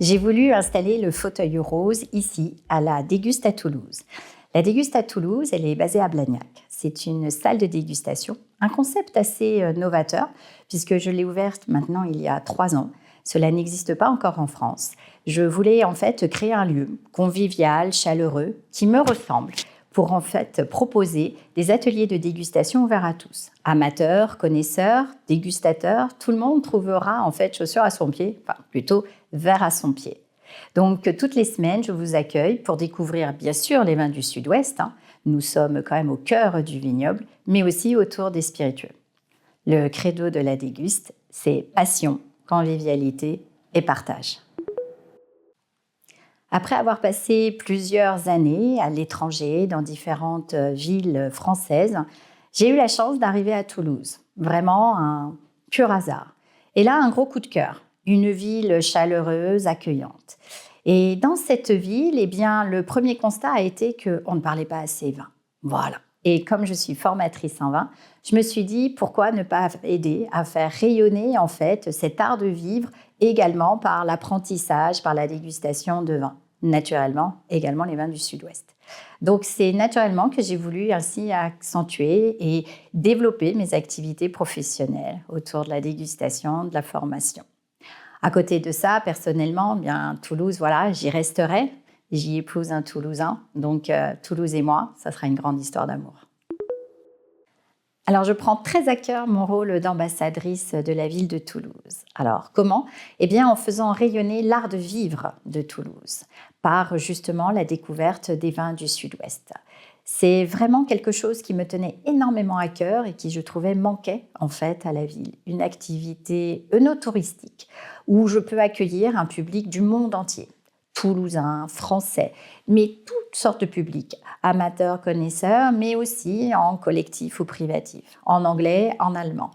J'ai voulu installer le fauteuil rose ici, à la Déguste à Toulouse. La Déguste à Toulouse, elle est basée à Blagnac. C'est une salle de dégustation, un concept assez novateur, puisque je l'ai ouverte maintenant il y a 3 ans. Cela n'existe pas encore en France. Je voulais en fait créer un lieu convivial, chaleureux, qui me ressemble, pour en fait proposer des ateliers de dégustation ouverts à tous. Amateurs, connaisseurs, dégustateurs, tout le monde trouvera en fait chaussures à son pied, enfin plutôt verre à son pied. Donc toutes les semaines, je vous accueille pour découvrir bien sûr les vins du Sud-Ouest. Nous sommes quand même au cœur du vignoble, mais aussi autour des spiritueux. Le credo de la déguste, c'est passion, convivialité et partage. Après avoir passé plusieurs années à l'étranger, dans différentes villes françaises, j'ai eu la chance d'arriver à Toulouse. Vraiment un pur hasard. Et là, un gros coup de cœur. Une ville chaleureuse, accueillante. Et dans cette ville, eh bien, le premier constat a été qu'on ne parlait pas assez vin. Voilà. Et comme je suis formatrice en vin, je me suis dit pourquoi ne pas aider à faire rayonner en fait cet art de vivre également par l'apprentissage, par la dégustation de vins. Naturellement, également les vins du Sud-Ouest. Donc c'est naturellement que j'ai voulu ainsi accentuer et développer mes activités professionnelles autour de la dégustation, de la formation. À côté de ça, personnellement, bien Toulouse, voilà, j'y resterai. J'y épouse un Toulousain, donc Toulouse et moi, ça sera une grande histoire d'amour. Alors, je prends très à cœur mon rôle d'ambassadrice de la ville de Toulouse. Alors, comment? Eh bien, en faisant rayonner l'art de vivre de Toulouse par justement la découverte des vins du Sud-Ouest. C'est vraiment quelque chose qui me tenait énormément à cœur et qui, je trouvais, manquait en fait à la ville. Une activité œnotouristique où je peux accueillir un public du monde entier. Toulousains, français, mais toutes sortes de publics, amateurs, connaisseurs, mais aussi en collectif ou privatif, en anglais, en allemand.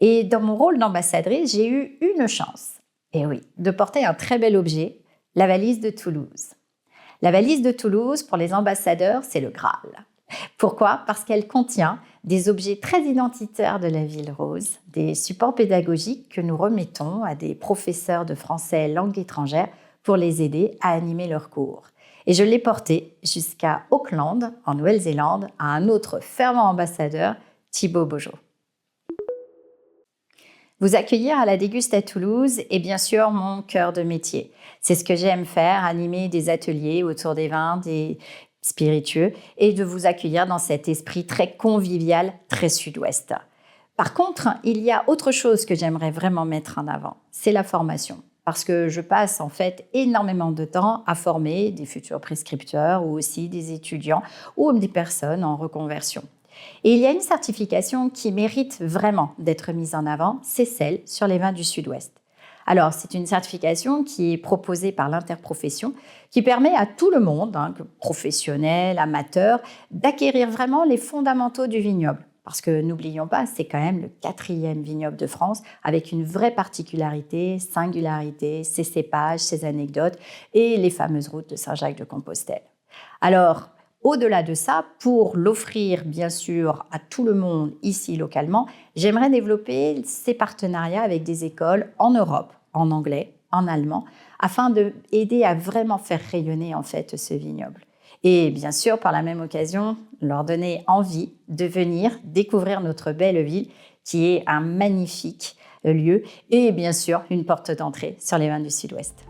Et dans mon rôle d'ambassadrice, j'ai eu une chance, et oui, de porter un très bel objet, la valise de Toulouse. La valise de Toulouse, pour les ambassadeurs, c'est le Graal. Pourquoi? Parce qu'elle contient des objets très identitaires de la ville rose, des supports pédagogiques que nous remettons à des professeurs de français langue étrangère pour les aider à animer leurs cours. Et je l'ai porté jusqu'à Auckland, en Nouvelle-Zélande, à un autre fervent ambassadeur, Thibaut Beaujeau. Vous accueillir à la Déguste à Toulouse est bien sûr mon cœur de métier. C'est ce que j'aime faire, animer des ateliers autour des vins, des spiritueux, et de vous accueillir dans cet esprit très convivial, très sud-ouest. Par contre, il y a autre chose que j'aimerais vraiment mettre en avant, c'est la formation. Parce que je passe en fait énormément de temps à former des futurs prescripteurs ou aussi des étudiants ou des personnes en reconversion. Et il y a une certification qui mérite vraiment d'être mise en avant, c'est celle sur les vins du Sud-Ouest. Alors, c'est une certification qui est proposée par l'interprofession, qui permet à tout le monde, professionnels, amateurs, d'acquérir vraiment les fondamentaux du vignoble. Parce que n'oublions pas, c'est quand même le 4e vignoble de France, avec une vraie particularité, singularité, ses cépages, ses anecdotes et les fameuses routes de Saint-Jacques-de-Compostelle. Alors, au-delà de ça, pour l'offrir bien sûr à tout le monde ici localement, j'aimerais développer ces partenariats avec des écoles en Europe, en anglais, en allemand, afin d'aider à vraiment faire rayonner en fait ce vignoble. Et bien sûr, par la même occasion, leur donner envie de venir découvrir notre belle ville qui est un magnifique lieu et bien sûr une porte d'entrée sur les vins du Sud-Ouest.